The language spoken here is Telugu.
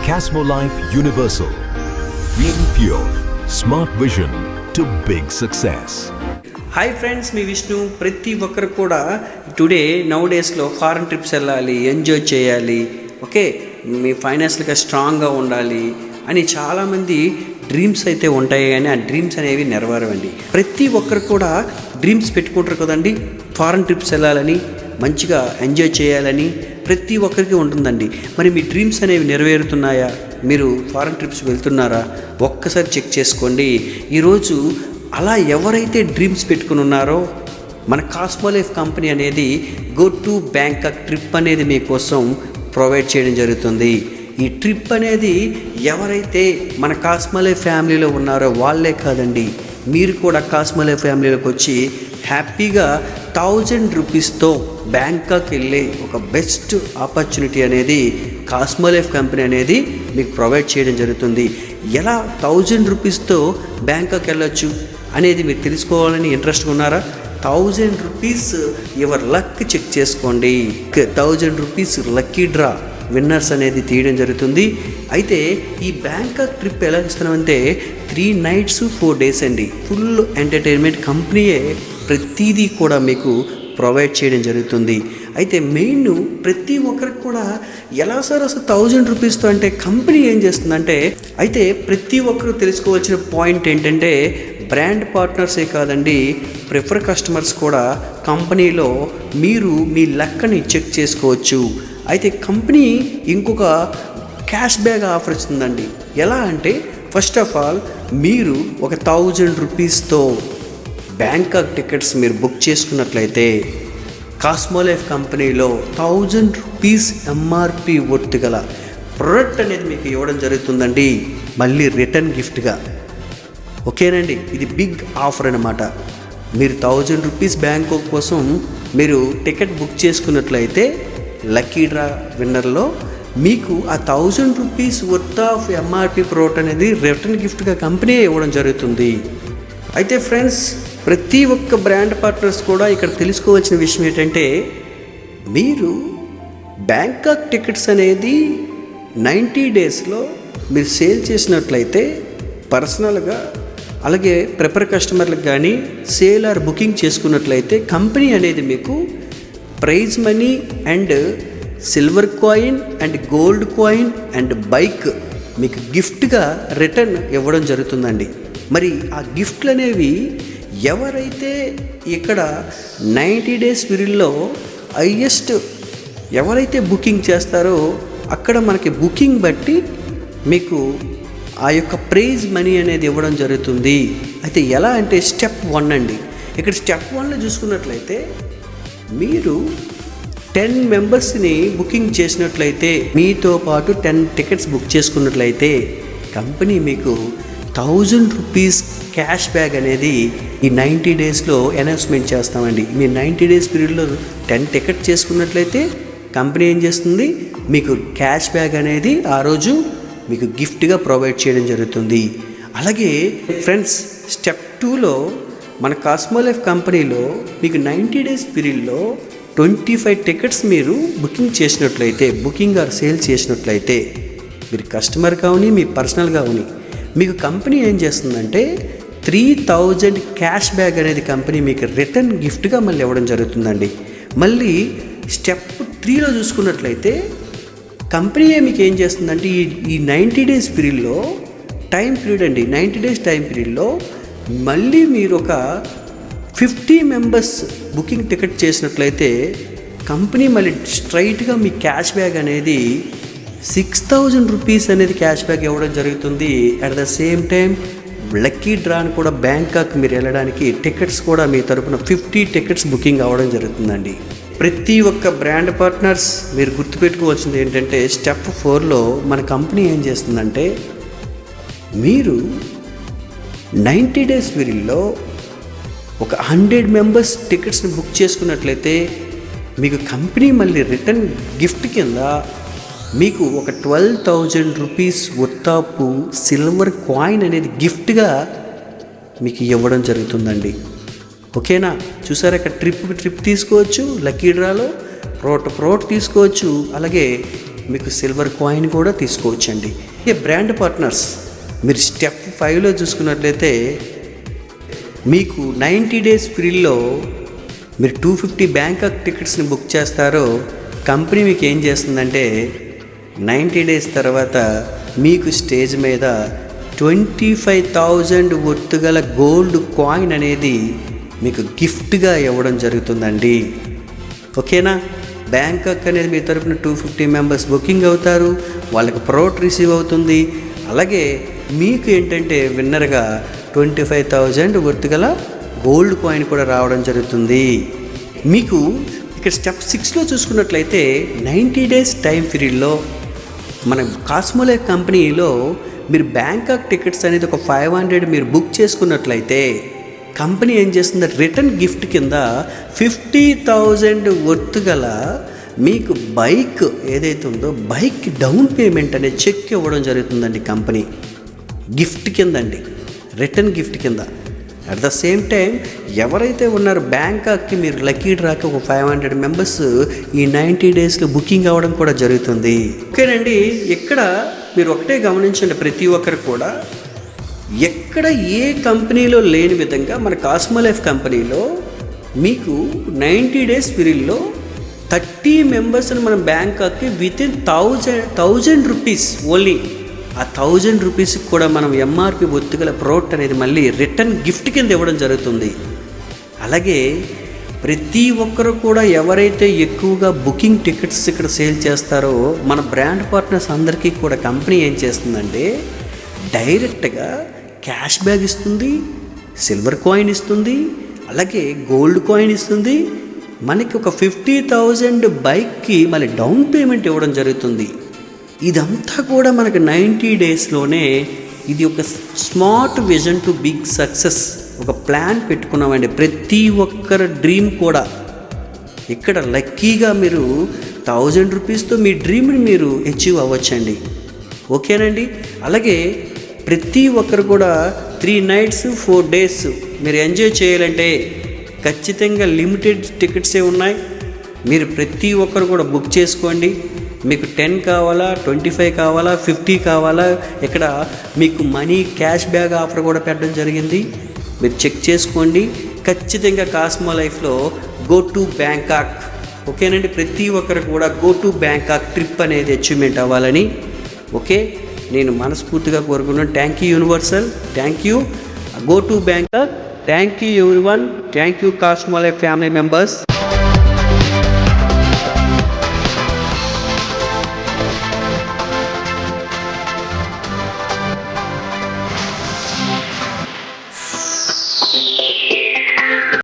Casmolife Universal, leading fuel, smart vision to big success. Hi friends, మీ విష్ణు. ప్రతి ఒక్కరు కూడా నౌ డేస్లో ఫారెన్ ట్రిప్స్ వెళ్ళాలి, ఎంజాయ్ చేయాలి, ఓకే, మీ ఫైనాన్షియల్గా స్ట్రాంగ్గా ఉండాలి అని చాలామంది డ్రీమ్స్ అయితే ఉంటాయి, కానీ ఆ డ్రీమ్స్ అనేవి నెరవేరవండి. ప్రతి ఒక్కరు కూడా డ్రీమ్స్ పెట్టుకుంటారు కదండి, ఫారెన్ ట్రిప్స్ వెళ్ళాలని, మంచిగా ఎంజాయ్ చేయాలని ప్రతి ఒక్కరికి ఉంటుందండి. మరి మీ డ్రీమ్స్ అనేవి నెరవేరుతున్నాయా? మీరు ఫారెన్ ట్రిప్స్ వెళ్తున్నారా? ఒక్కసారి చెక్ చేసుకోండి. ఈరోజు అలా ఎవరైతే డ్రీమ్స్ పెట్టుకుని ఉన్నారో మన కాస్మోలైఫ్ కంపెనీ అనేది గో టు బ్యాంకాక్ ట్రిప్ అనేది మీకోసం ప్రొవైడ్ చేయడం జరుగుతుంది. ఈ ట్రిప్ అనేది ఎవరైతే మన కాస్మోలైఫ్ ఫ్యామిలీలో ఉన్నారో వాళ్ళే కాదండి, మీరు కూడా కాస్మోలైఫ్ ఫ్యామిలీలోకి వచ్చి హ్యాపీగా 1000 రూపీస్తో బ్యాంకాక్ వెళ్ళే ఒక బెస్ట్ ఆపర్చునిటీ అనేది కాస్మోలైఫ్ కంపెనీ అనేది మీకు ప్రొవైడ్ చేయడం జరుగుతుంది. ఎలా 1000 రూపీస్తో బ్యాంకాక్ వెళ్ళొచ్చు అనేది మీరు తెలుసుకోవాలని ఇంట్రెస్ట్గా ఉన్నారా? 1000 రూపీస్ యువర్ లక్ చెక్ చేసుకోండి. 1000 రూపీస్ లక్కీ డ్రా విన్నర్స్ అనేది తీయడం జరుగుతుంది. అయితే ఈ బ్యాంకాక్ ట్రిప్ ఎలా ఇస్తున్నామంటే 3 nights 4 days అండి. ఫుల్ ఎంటర్టైన్మెంట్ కంపెనీయే ప్రతిదీ కూడా మీకు ప్రొవైడ్ చేయడం జరుగుతుంది. అయితే మెయిన్ ప్రతి ఒక్కరికి కూడా ఎలా సార్ అసలు 1000 రూపీస్తో అంటే కంపెనీ ఏం చేస్తుందంటే, అయితే ప్రతి ఒక్కరు తెలుసుకోవాల్సిన పాయింట్ ఏంటంటే బ్రాండ్ పార్ట్నర్సే కాదండి, ప్రిఫర్ కస్టమర్స్ కూడా కంపెనీలో మీరు మీ లక్కని చెక్ చేసుకోవచ్చు. అయితే కంపెనీ ఇంకొక క్యాష్ బ్యాక్ ఆఫర్ ఇస్తుందండి. ఎలా అంటే ఫస్ట్ ఆఫ్ ఆల్ మీరు ఒక 1000 రూపీస్తో బ్యాంకాక్ టికెట్స్ మీరు బుక్ చేసుకున్నట్లయితే కాస్మోలైఫ్ కంపెనీలో 1000 రూపీస్ ఎంఆర్పి వర్త్ గల ప్రోడక్ట్ అనేది మీకు ఇవ్వడం జరుగుతుందండి, మళ్ళీ రిటర్న్ గిఫ్ట్గా. ఓకేనండి, ఇది బిగ్ ఆఫర్ అన్నమాట. మీరు 1000 రూపీస్ బ్యాంకాక్ కోసం మీరు టికెట్ బుక్ చేసుకున్నట్లయితే లక్కీ డ్రా విన్నర్లో మీకు ఆ 1000 rupees worth of MRP product అనేది రిటర్న్ గిఫ్ట్గా కంపెనీ ఇవ్వడం జరుగుతుంది. అయితే ఫ్రెండ్స్, ప్రతి ఒక్క బ్రాండ్ పార్ట్నర్స్ కూడా ఇక్కడ తెలుసుకోవాల్సిన విషయం ఏంటంటే, మీరు బ్యాంకాక్ టికెట్స్ అనేది 90 daysలో మీరు సేల్ చేసినట్లయితే పర్సనల్గా, అలాగే ప్రిఫర్ కస్టమర్లకు కానీ సేల్ ఆర్ బుకింగ్ చేసుకున్నట్లయితే కంపెనీ అనేది మీకు prize money and silver coin and gold coin and bike మీకు గిఫ్ట్గా రిటర్న్ ఇవ్వడం జరుగుతుందండి. మరి ఆ గిఫ్ట్లు అనేవి ఎవరైతే ఇక్కడ 90 days పీరియడ్లో హైయెస్ట్ ఎవరైతే బుకింగ్ చేస్తారో అక్కడ మనకి బుకింగ్ బట్టి మీకు ఆ యొక్క ప్రైజ్ మనీ అనేది ఇవ్వడం జరుగుతుంది. అయితే ఎలా అంటే స్టెప్ 1 అండి. ఇక్కడ స్టెప్ 1లో చూసుకున్నట్లయితే మీరు 10 మెంబర్స్ని బుకింగ్ చేసినట్లయితే, మీతో పాటు 10 టికెట్స్ బుక్ చేసుకున్నట్లయితే కంపెనీ మీకు 1000 రూపీస్ క్యాష్ బ్యాక్ అనేది ఈ 90 daysలో అనౌన్స్మెంట్ చేస్తామండి. మీరు 90 days పీరియడ్లో 10 టికెట్ చేసుకున్నట్లయితే కంపెనీ ఏం చేస్తుంది, మీకు క్యాష్ బ్యాక్ అనేది ఆ రోజు మీకు గిఫ్ట్గా ప్రొవైడ్ చేయడం జరుగుతుంది. అలాగే ఫ్రెండ్స్, స్టెప్ 2లో మన కాస్మోలైఫ్ కంపెనీలో మీకు 90 days పీరియడ్లో 25 టికెట్స్ మీరు బుకింగ్ చేసినట్లయితే, బుకింగ్ ఆర్ సేల్ చేసినట్లయితే, మీరు కస్టమర్ కావని మీ పర్సనల్ కావని, మీకు కంపెనీ ఏం చేస్తుందంటే 3000 క్యాష్ బ్యాక్ అనేది కంపెనీ మీకు రిటర్న్ గిఫ్ట్గా మళ్ళీ ఇవ్వడం జరుగుతుందండి. మళ్ళీ స్టెప్ 3లో చూసుకున్నట్లయితే కంపెనీ మీకు ఏం చేస్తుందంటే ఈ 90 days పీరియడ్లో టైం పీరియడ్ అండి, 90 days టైం పీరియడ్లో మళ్ళీ మీరు ఒక 50 మెంబర్స్ బుకింగ్ టికెట్ చేసినట్లయితే కంపెనీ మళ్ళీ స్ట్రైట్గా మీ క్యాష్ బ్యాక్ అనేది 6000 రూపీస్ అనేది క్యాష్ బ్యాక్ ఇవ్వడం జరుగుతుంది. At the same time lucky డ్రాని కూడా బ్యాంకాక్ మీరు వెళ్ళడానికి టికెట్స్ కూడా మీ తరపున 50 టికెట్స్ బుకింగ్ అవ్వడం జరుగుతుందండి. ప్రతి ఒక్క బ్రాండ్ పార్ట్నర్స్ మీరు గుర్తుపెట్టుకోవాల్సింది ఏంటంటే స్టెప్ 4లో మన కంపెనీ ఏం చేస్తుందంటే, మీరు 90 days పీరియడ్లో ఒక 100 మెంబర్స్ టికెట్స్ని బుక్ చేసుకున్నట్లయితే మీకు కంపెనీ మళ్ళీ రిటర్న్ గిఫ్ట్ కింద మీకు ఒక 12,000 rupees worth of silver coin అనేది గిఫ్ట్గా మీకు ఇవ్వడం జరుగుతుందండి. ఓకేనా? చూసారా, ఇక్కడ ట్రిప్ తీసుకోవచ్చు, లక్కీ డ్రాలో ప్రోట్ తీసుకోవచ్చు, అలాగే మీకు సిల్వర్ కాయిన్ కూడా తీసుకోవచ్చండి. ఈ బ్రాండ్ పార్ట్నర్స్ మీరు స్టెప్ 5లో చూసుకున్నట్లయితే మీకు 90 డేస్ ఫ్రీలో మీరు 250 బ్యాంకాక్ టికెట్స్ని బుక్ చేస్తారో కంపెనీ మీకు ఏం చేస్తుందంటే 90 డేస్ తర్వాత మీకు స్టేజ్ మీద 25,000 వర్తుగల గోల్డ్ కాయిన్ అనేది మీకు గిఫ్ట్గా ఇవ్వడం జరుగుతుందండి. ఓకేనా? బ్యాంకాక్ అనేది మీ తరపున 250 మెంబర్స్ బుకింగ్ అవుతారు, వాళ్ళకి ప్రోట్ రిసీవ్ అవుతుంది. అలాగే మీకు ఏంటంటే విన్నర్గా 25,000 వర్తుగల గోల్డ్ కాయిన్ కూడా రావడం జరుగుతుంది. మీకు ఇక్కడ స్టెప్ 6లో చూసుకున్నట్లయితే 90 డేస్ టైం పీరియడ్లో మన కాస్మోలైఫ్ కంపెనీలో మీరు బ్యాంకాక్ టికెట్స్ అనేది ఒక 500 మీరు బుక్ చేసుకున్నట్లయితే కంపెనీ ఏం చేస్తుంది, రిటర్న్ గిఫ్ట్ కింద 50,000 వర్త్ గల మీకు బైక్ ఏదైతే ఉందో బైక్ డౌన్ పేమెంట్ అనే చెక్ ఇవ్వడం జరుగుతుందండి కంపెనీ గిఫ్ట్ కింద అండి, రిటర్న్ గిఫ్ట్ కింద. అట్ ద సేమ్ టైం ఎవరైతే ఉన్నారో బ్యాంకాక్కి మీరు లక్కీ డ్రాకి ఒక 500 మెంబర్స్ ఈ 90 డేస్లో బుకింగ్ అవ్వడం కూడా జరుగుతుంది. ఓకేనండి, ఇక్కడ మీరు ఒకటే గమనించండి, ప్రతి ఒక్కరు కూడా ఎక్కడ ఏ కంపెనీలో లేని విధంగా మన కాస్మోలైఫ్ కంపెనీలో మీకు 90 డేస్ పీరియడ్లో 30 మెంబర్స్ని మనం బ్యాంకాక్కి వితిన్ 1000 రూపీస్ ఓన్లీ, ఆ 1000 రూపీస్కి కూడా మనం ఎంఆర్పి ఒత్తుగల ప్రోడక్ట్ అనేది మళ్ళీ రిటర్న్ గిఫ్ట్ కింద ఇవ్వడం జరుగుతుంది. అలాగే ప్రతి ఒక్కరు కూడా ఎవరైతే ఎక్కువగా బుకింగ్ టికెట్స్ ఇక్కడ సేల్ చేస్తారో మన బ్రాండ్ పార్ట్నర్స్ అందరికీ కూడా కంపెనీ ఏం చేస్తుందంటే డైరెక్ట్గా క్యాష్ బ్యాగ్ ఇస్తుంది, సిల్వర్ కాయిన్ ఇస్తుంది, అలాగే గోల్డ్ కాయిన్ ఇస్తుంది. మనకి ఒక 50,000 బైక్కి మళ్ళీ డౌన్ పేమెంట్ ఇవ్వడం జరుగుతుంది. ఇదంతా కూడా మనకు 90 డేస్లోనే ఇది ఒక smart vision to big success, ఒక ప్లాన్ పెట్టుకున్నామండి. ప్రతి ఒక్కరి డ్రీమ్ కూడా ఇక్కడ లక్కీగా మీరు 1000 రూపీస్తో మీ డ్రీమ్ని మీరు అచీవ్ అవ్వచ్చండి. ఓకేనండి, అలాగే ప్రతి ఒక్కరు కూడా 3 నైట్స్ 4 డేస్ మీరు ఎంజాయ్ చేయాలంటే ఖచ్చితంగా లిమిటెడ్ టికెట్సే ఉన్నాయి. మీరు ప్రతి ఒక్కరు కూడా బుక్ చేసుకోండి. మీకు 10 కావాలా, 25 కావాలా, 50 కావాలా, ఇక్కడ మీకు మనీ క్యాష్ బ్యాగ్ ఆఫర్ కూడా పెట్టడం జరిగింది. మీరు చెక్ చేసుకోండి. ఖచ్చితంగా కాస్మోలైఫ్లో గో టు బ్యాంకాక్. ఓకేనండి, ప్రతి ఒక్కరు కూడా గో టు బ్యాంకాక్ ట్రిప్ అనేది అచీవ్మెంట్ అవ్వాలని ఓకే నేను మనస్ఫూర్తిగా కోరుకున్నాను. Thank you universal, thank you. Go to Bangkok. Thank you everyone, thank you Cosmolife family members.